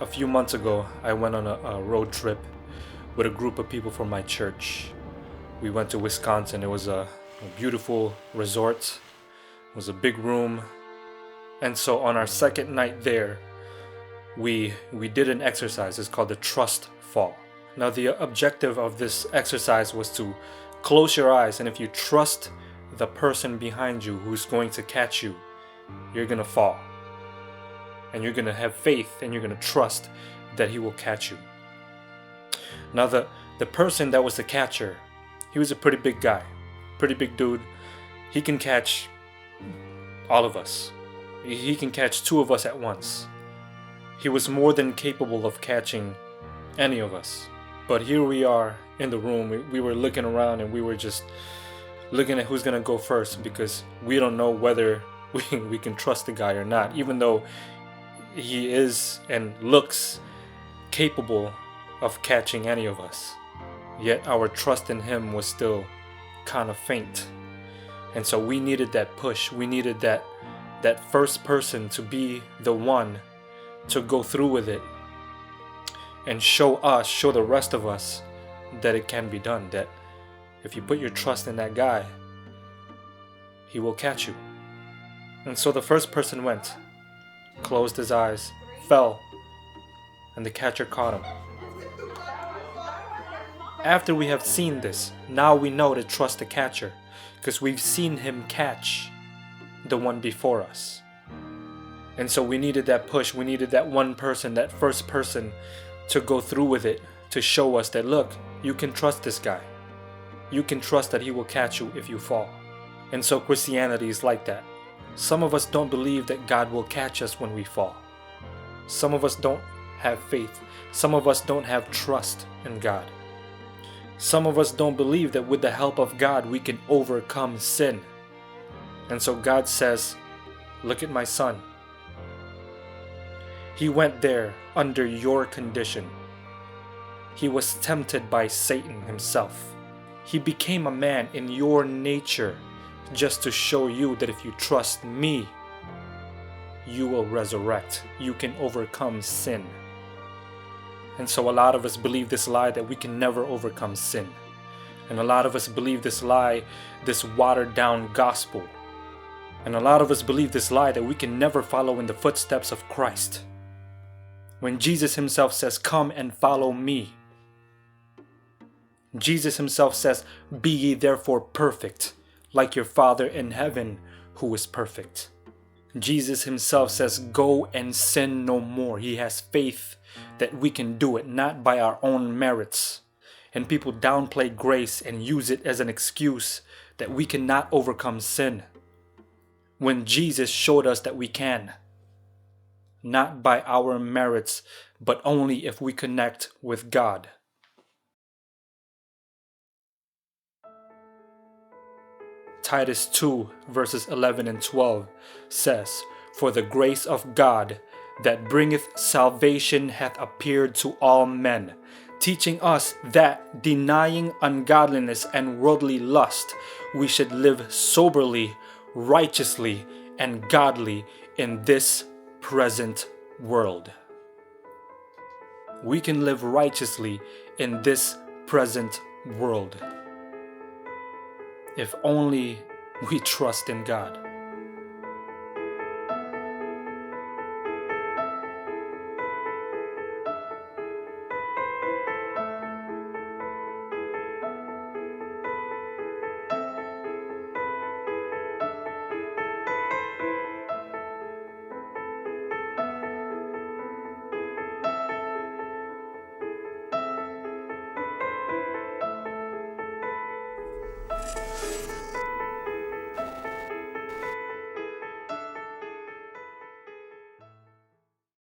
few months ago, I went on a road trip with a group of people from my church. We went to Wisconsin. It was a beautiful resort. It was a big room. And so on our second night there, we did an exercise. It's called the trust fall. Now the objective of this exercise was to close your eyes, and if you trust the person behind you who's going to catch you, you're going to fall. And you're going to have faith and you're going to trust that he will catch you. Now the person that was the catcher, he was a pretty big guy, pretty big dude. He can catch all of us. He can catch two of us at once. He was more than capable of catching any of us. But here we are in the room. We were looking around and we were just looking at who's going to go first, because we don't know whether we can trust the guy or not, even though he is and looks capable of catching any of us. Yet our trust in him was still kind of faint. And so we needed that push. We needed that first person to be the one to go through with it and show the rest of us that it can be done, that if you put your trust in that guy, he will catch you. And so the first person went, closed his eyes, fell, and the catcher caught him. After we have seen this, now we know to trust the catcher, because we've seen him catch the one before us. And so we needed that push. We needed that one person, that first person, to go through with it, to show us that, look, you can trust this guy. You can trust that he will catch you if you fall. And so Christianity is like that. Some of us don't believe that God will catch us when we fall. Some of us don't have faith. Some of us don't have trust in God. Some of us don't believe that with the help of God we can overcome sin. And so God says, look at my son. He went there under your condition. He was tempted by Satan himself. He became a man in your nature, just to show you that if you trust me, you will resurrect. You can overcome sin. And so a lot of us believe this lie that we can never overcome sin. And a lot of us believe this lie, this watered down gospel. And a lot of us believe this lie that we can never follow in the footsteps of Christ. When Jesus himself says, come and follow me. Jesus himself says, be ye therefore perfect, like your Father in heaven who is perfect. Jesus himself says, go and sin no more. He has faith that we can do it, not by our own merits. And people downplay grace and use it as an excuse that we cannot overcome sin, when Jesus showed us that we can. Not by our merits, but only if we connect with God. Titus 2 verses 11 and 12 says, for the grace of God that bringeth salvation hath appeared to all men, teaching us that, denying ungodliness and worldly lust, we should live soberly, righteously, and godly in this present world. We can live righteously in this present world if only we trust in God.